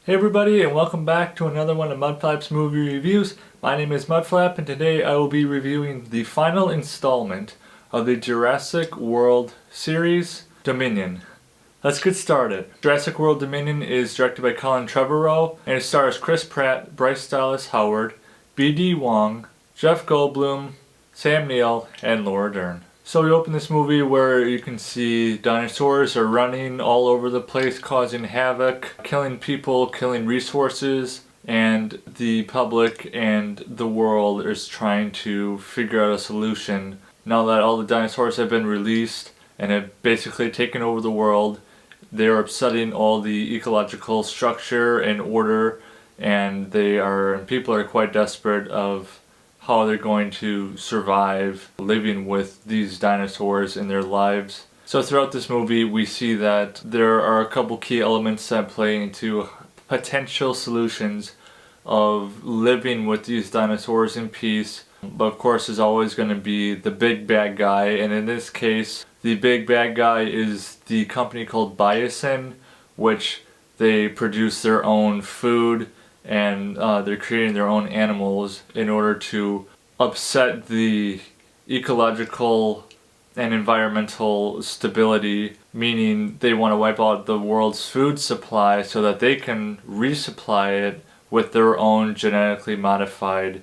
Hey everybody, and welcome back to another one of Mudflap's movie reviews. My name is Mudflap, and today I will be reviewing the final installment of the Jurassic World series, Dominion. Let's get started. Jurassic World Dominion is directed by Colin Trevorrow, and it stars Chris Pratt, Bryce Dallas Howard, B.D. Wong, Jeff Goldblum, Sam Neill, and Laura Dern. So we open this movie where you can see dinosaurs are running all over the place, causing havoc, killing people, killing resources, and the public and the world is trying to figure out a solution. Now that all the dinosaurs have been released and have basically taken over the world, they're upsetting all the ecological structure and order, and people are quite desperate of how they're going to survive living with these dinosaurs in their lives. So throughout this movie we see that there are a couple key elements that play into potential solutions of living with these dinosaurs in peace. But of course there's always going to be the big bad guy, and in this case the big bad guy is the company called Biosin, which they produce their own food and they're creating their own animals in order to upset the ecological and environmental stability, meaning they want to wipe out the world's food supply so that they can resupply it with their own genetically modified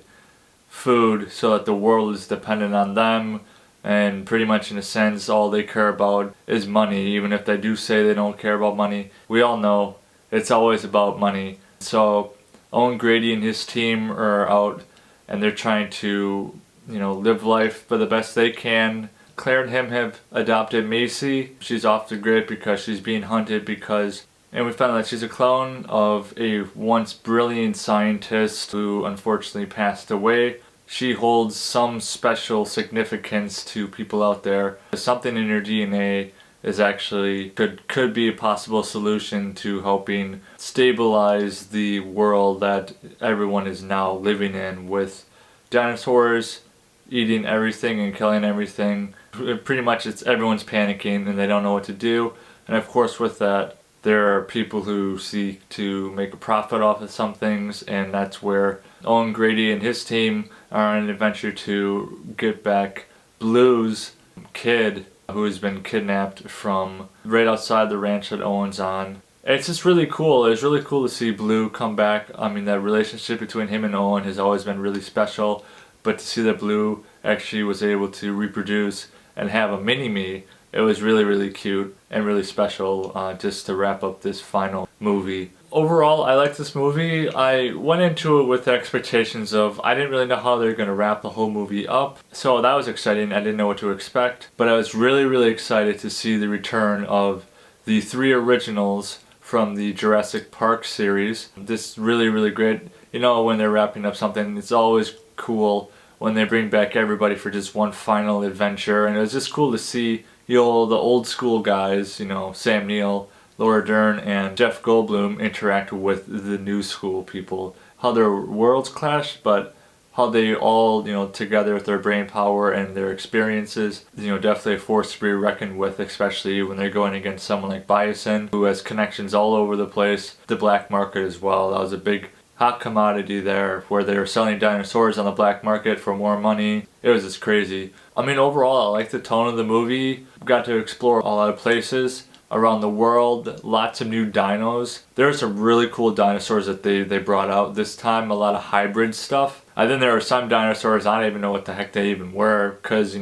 food, so that the world is dependent on them, and pretty much in a sense all they care about is money. Even if they do say they don't care about money, we all know it's always about money. So Owen Grady and his team are out and they're trying to, live life for the best they can. Claire and him have adopted Maisie. She's off the grid because she's being hunted and we found out that she's a clone of a once brilliant scientist who unfortunately passed away. She holds some special significance to people out there. Something in her DNA is actually could be a possible solution to helping stabilize the world that everyone is now living in, with dinosaurs eating everything and killing everything. Pretty much everyone's panicking and they don't know what to do, and of course with that there are people who seek to make a profit off of some things, and that's where Owen Grady and his team are on an adventure to get back Blue's kid, who has been kidnapped from right outside the ranch that Owen's on. It's just really cool. It's really cool to see Blue come back. I mean, that relationship between him and Owen has always been really special, but to see that Blue actually was able to reproduce and have a mini-me, it was really, really cute and really special, just to wrap up this final movie. Overall, I liked this movie. I went into it with expectations of, I didn't really know how they were going to wrap the whole movie up, so that was exciting. I didn't know what to expect, but I was really, really excited to see the return of the three originals from the Jurassic Park series. This really, really great. When they're wrapping up something, it's always cool when they bring back everybody for just one final adventure, and it was just cool to see the old school guys, Sam Neill, Laura Dern, and Jeff Goldblum interact with the new school people. How their worlds clash, but how they all, together with their brain power and their experiences, definitely a force to be reckoned with, especially when they're going against someone like Biosin, who has connections all over the place. The black market as well. That was a big hot commodity there, where they were selling dinosaurs on the black market for more money. It was just crazy. I mean, overall, I liked the tone of the movie. Got to explore a lot of places around the world, lots of new dinos. There are some really cool dinosaurs that they brought out this time, a lot of hybrid stuff. And then there are some dinosaurs I don't even know what the heck they even were, because,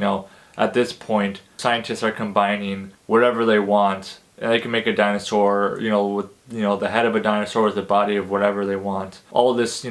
at this point, scientists are combining whatever they want, and they can make a dinosaur, with, the head of a dinosaur with the body of whatever they want. All this,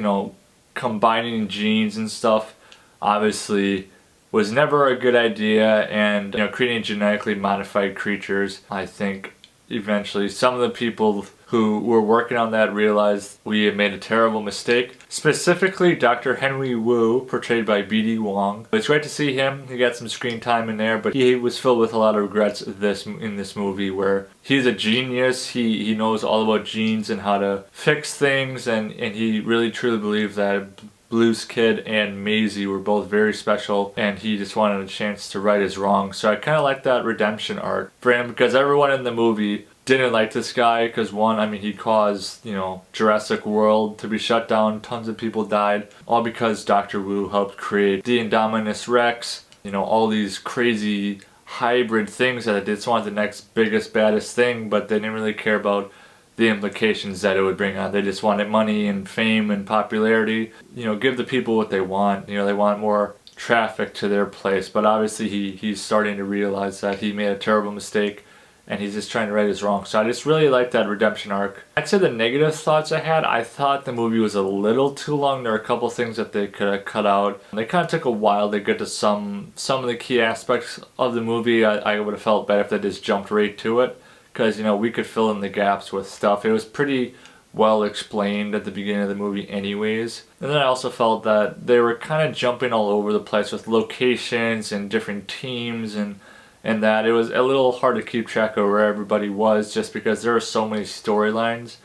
combining genes and stuff, obviously was never a good idea, and creating genetically modified creatures, I think eventually some of the people who were working on that realized we had made a terrible mistake. Specifically Dr. Henry Wu, portrayed by B.D. Wong. It's great to see him. He got some screen time in there, but he was filled with a lot of regrets in this movie, where he's a genius. He knows all about genes and how to fix things, and he really truly believed that Blue's kid and Maisie were both very special, and he just wanted a chance to right his wrongs. So I kind of like that redemption arc for him, because everyone in the movie didn't like this guy because one, I mean, he caused, you know, Jurassic World to be shut down. Tons of people died, all because Dr. Wu helped create the Indominus Rex. You know, all these crazy hybrid things that they just wanted the next biggest, baddest thing, but they didn't really care about the implications that it would bring on. They just wanted money and fame and popularity. You know, give the people what they want. You know, they want more traffic to their place. But obviously he's starting to realize that he made a terrible mistake and he's just trying to right his wrong. So I just really liked that redemption arc. I'd say the negative thoughts I had, I thought the movie was a little too long. There were a couple things that they could have cut out. They kind of took a while to get to some of the key aspects of the movie. I would have felt better if they just jumped right to it, because, you know, we could fill in the gaps with stuff. It was pretty well explained at the beginning of the movie anyways. And then I also felt that they were kind of jumping all over the place with locations and different teams, and that it was a little hard to keep track of where everybody was, just because there were so many storylines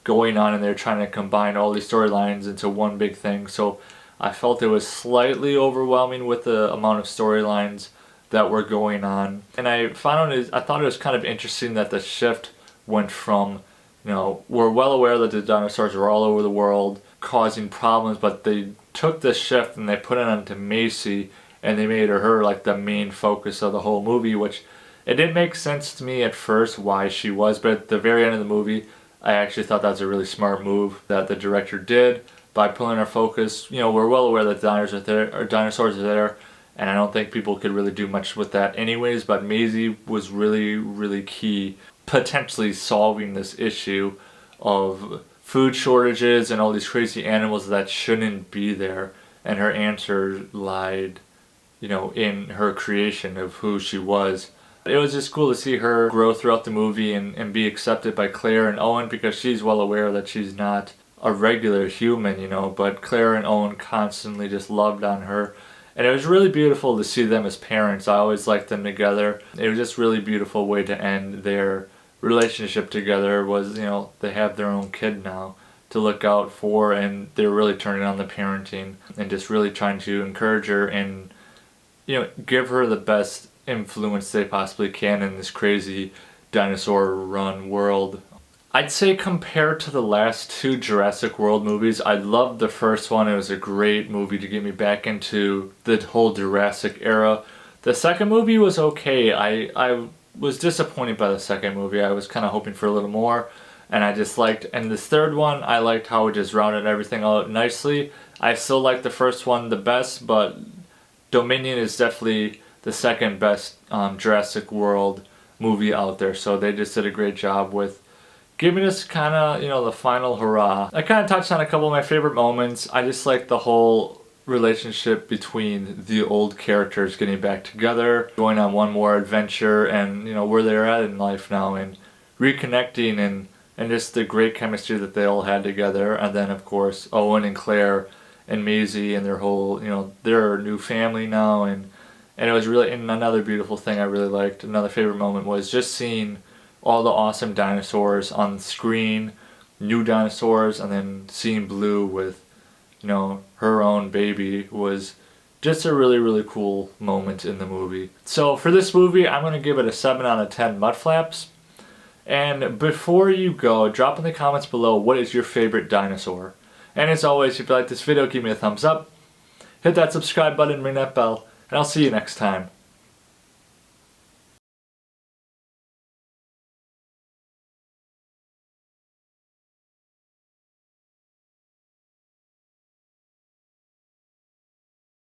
going on and they're trying to combine all these storylines into one big thing. So I felt it was slightly overwhelming with the amount of storylines that were going on. And I thought it was kind of interesting that the shift went from, you know, we're well aware that the dinosaurs were all over the world causing problems, but they took this shift and they put it onto Maisie and they made her like the main focus of the whole movie, which it didn't make sense to me at first why she was, but at the very end of the movie I actually thought that was a really smart move that the director did by pulling our focus. You know, we're well aware that dinosaurs are there, and I don't think people could really do much with that anyways, but Maisie was really, really key, potentially solving this issue of food shortages and all these crazy animals that shouldn't be there. And her answer lied, you know, in her creation of who she was. It was just cool to see her grow throughout the movie and be accepted by Claire and Owen, because she's well aware that she's not a regular human, you know, but Claire and Owen constantly just loved on her. And it was really beautiful to see them as parents. I always liked them together. It was just really beautiful way to end their relationship together. Was, you know, they have their own kid now to look out for, and they're really turning on the parenting and just really trying to encourage her and, you know, give her the best influence they possibly can in this crazy dinosaur run world. I'd say compared to the last two Jurassic World movies, I loved the first one. It was a great movie to get me back into the whole Jurassic era. The second movie was okay. I was disappointed by the second movie. I was kind of hoping for a little more, and I just liked, and this third one, I liked how it just rounded everything out nicely. I still like the first one the best, but Dominion is definitely the second best Jurassic World movie out there. So they just did a great job with giving us kind of, you know, the final hurrah. I kind of touched on a couple of my favorite moments. I just like the whole relationship between the old characters getting back together, going on one more adventure, and, you know, where they're at in life now, and reconnecting, and just the great chemistry that they all had together. And then, of course, Owen and Claire and Maisie and their whole, you know, their new family now. And it was really, and another beautiful thing I really liked, another favorite moment, was just seeing all the awesome dinosaurs on the screen, new dinosaurs, and then seeing Blue with, you know, her own baby was just a really, really cool moment in the movie. So for this movie, I'm going to give it a 7 out of 10 Mudflaps. And before you go, drop in the comments below what is your favorite dinosaur. And as always, if you like this video, give me a thumbs up, hit that subscribe button, ring that bell, and I'll see you next time.